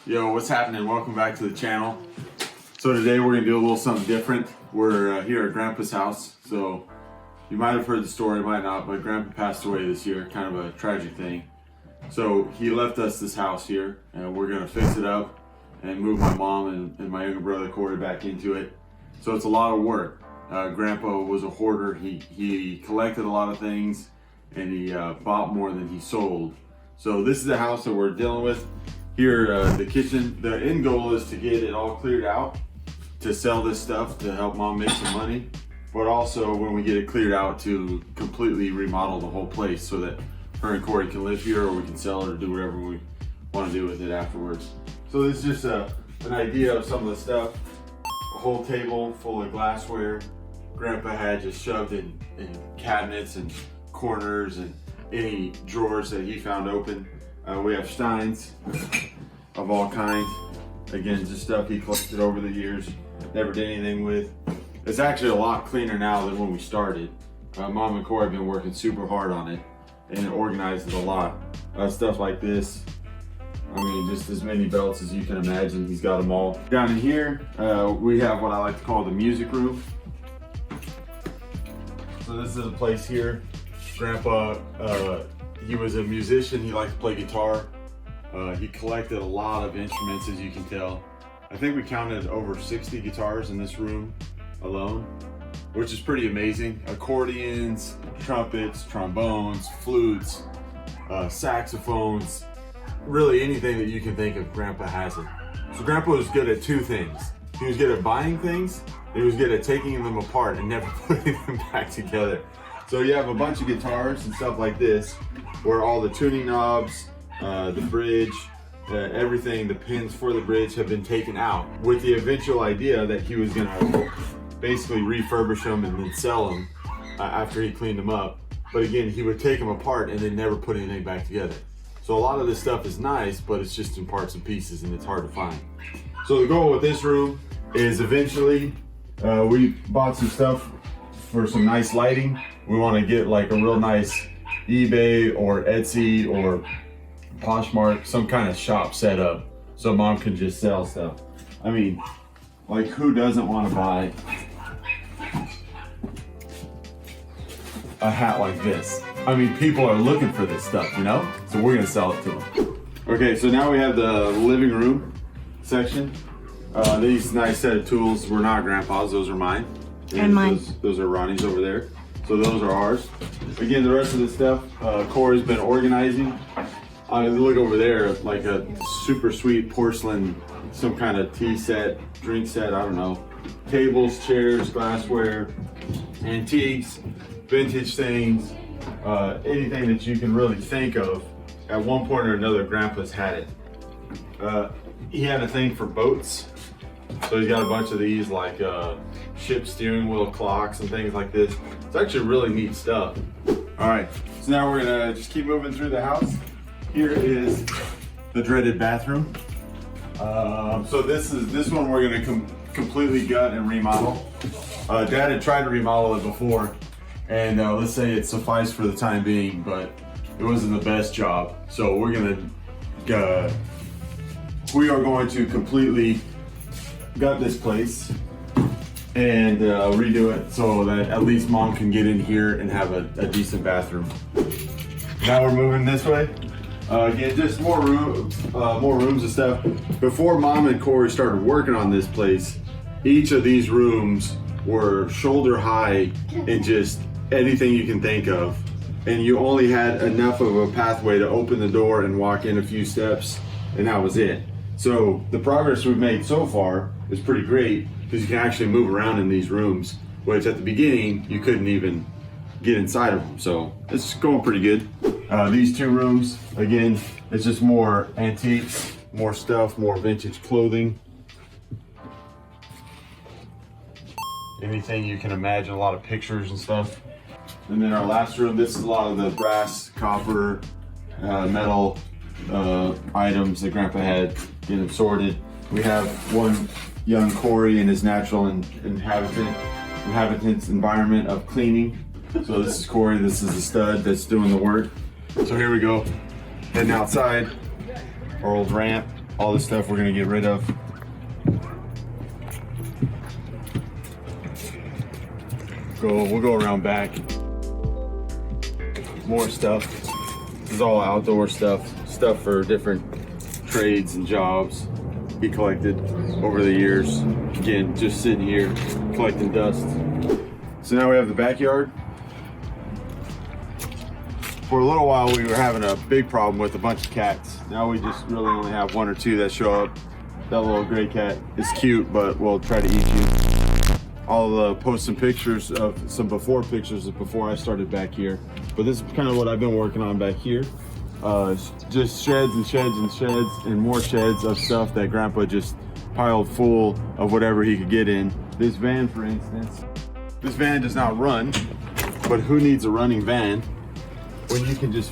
Yo, what's happening? Welcome back to the channel. So today we're gonna do a little something different. We're here at Grandpa's house. So you might have heard the story, might not, but Grandpa passed away this year, kind of a tragic thing. So he left us this house here, and we're gonna fix it up and move my mom and my younger brother Corey back into it. So it's a lot of work. Grandpa was a hoarder. He collected a lot of things, and he bought more than he sold. So this is the house that we're dealing with. Here, the kitchen, the end goal is to get it all cleared out, to sell this stuff, to help mom make some money, but also when we get it cleared out to completely remodel the whole place so that her and Corey can live here, or we can sell it or do whatever we want to do with it afterwards. So this is just an idea of some of the stuff. A whole table full of glassware Grandpa had just shoved in cabinets and corners and any drawers that he found open. We have steins of all kinds. Again, just stuff he collected over the years, never did anything with. It's actually a lot cleaner now than when we started. Mom and Corey have been working super hard on it and organized it a lot. Stuff like this. I mean, just as many belts as you can imagine. He's got them all. Down in here, we have what I like to call the music room. So this is a place here. Grandpa, he was a musician. He liked to play guitar. He collected a lot of instruments, as you can tell. I think we counted over 60 guitars in this room alone, which is pretty amazing. Accordions, trumpets, trombones, flutes, saxophones, really anything that you can think of, Grandpa has it. So Grandpa was good at two things. He was good at buying things. He was good at taking them apart and never putting them back together. So you have a bunch of guitars and stuff like this, where all the tuning knobs, the bridge, everything, the pins for the bridge have been taken out, with the eventual idea that he was gonna basically refurbish them and then sell them after he cleaned them up. But again, he would take them apart and then never put anything back together. So a lot of this stuff is nice, but it's just in parts and pieces and it's hard to find. So the goal with this room is eventually, we bought some stuff for some nice lighting. We want to get like a real nice eBay or Etsy or Poshmark, some kind of shop set up so mom can just sell stuff. I mean, like, who doesn't want to buy a hat like this? I mean, people are looking for this stuff, you know? So we're gonna sell it to them. Okay, so now we have the living room section. These nice set of tools were not Grandpa's, those are mine. And mine. Those are Ronnie's over there. So those are ours. Again, the rest of the stuff, Corey's been organizing. Look over there, like a super sweet porcelain, some kind of tea set, drink set, I don't know. Tables, chairs, glassware, antiques, vintage things, anything that you can really think of. At one point or another, Grandpa's had it. He had a thing for boats. So he's got a bunch of these, like ship steering wheel clocks and things like this. It's actually really neat stuff. All right, so now we're gonna just keep moving through the house. Here is the dreaded bathroom. So this one we're gonna completely gut and remodel. Dad had tried to remodel it before, and let's say it sufficed for the time being, but it wasn't the best job. So we are going to completely gut this place and redo it so that at least mom can get in here and have a decent bathroom. Now we're moving this way. Again, just more rooms and stuff. Before mom and Corey started working on this place, each of these rooms were shoulder high and just anything you can think of. And you only had enough of a pathway to open the door and walk in a few steps, and that was it. So the progress we've made so far is pretty great, because you can actually move around in these rooms, which at the beginning you couldn't even get inside of them. So it's going pretty good. These two rooms, again, it's just more antiques, more stuff, more vintage clothing. Anything you can imagine, a lot of pictures and stuff. And then our last room, this is a lot of the brass, copper, metal items that Grandpa had, getting sorted. We have one young Corey in his natural inhabitant's environment of cleaning. So this is Corey, this is the stud that's doing the work. So here we go, heading outside, our old ramp, all the stuff we're gonna get rid of. We'll go around back. More stuff. This is all outdoor stuff for different trades and jobs he collected over the years. Again, just sitting here collecting dust. So now we have the backyard. For a little while we were having a big problem with a bunch of cats. Now we just really only have one or two that show up. That little gray cat is cute, but will try to eat you. I'll post some pictures of some before pictures of before I started back here. But this is kind of what I've been working on back here. Just sheds and sheds and sheds and more sheds of stuff that Grandpa just piled full of whatever he could get in. This van, for instance, this van does not run, but who needs a running van when you can just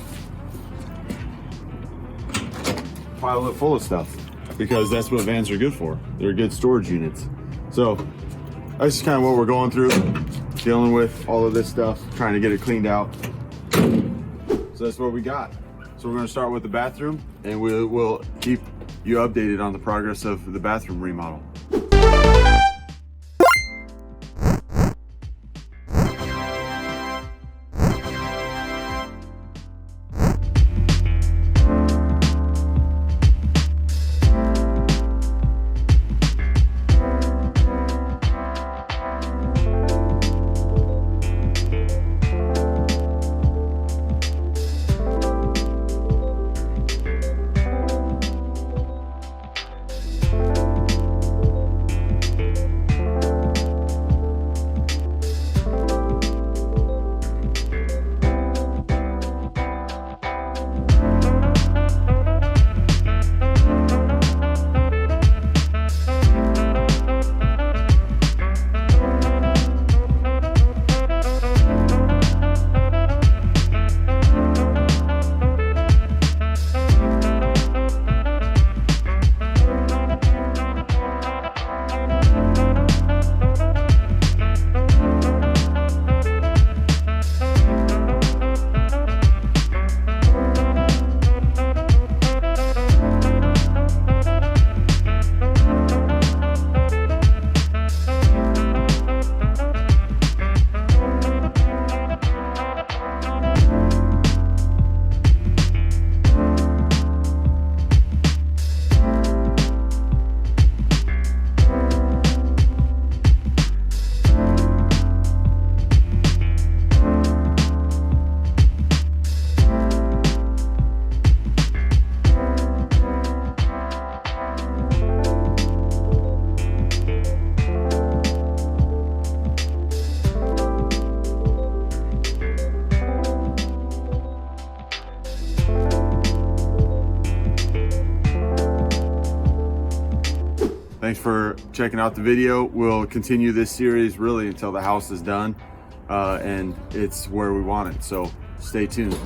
pile it full of stuff? Because that's what vans are good for. They're good storage units. So that's just kind of what we're going through, dealing with all of this stuff, trying to get it cleaned out. So that's what we got. So we're going to start with the bathroom, and we'll keep you updated on the progress of the bathroom remodel. Thanks for checking out the video. We'll continue this series really until the house is done and it's where we want it. So stay tuned.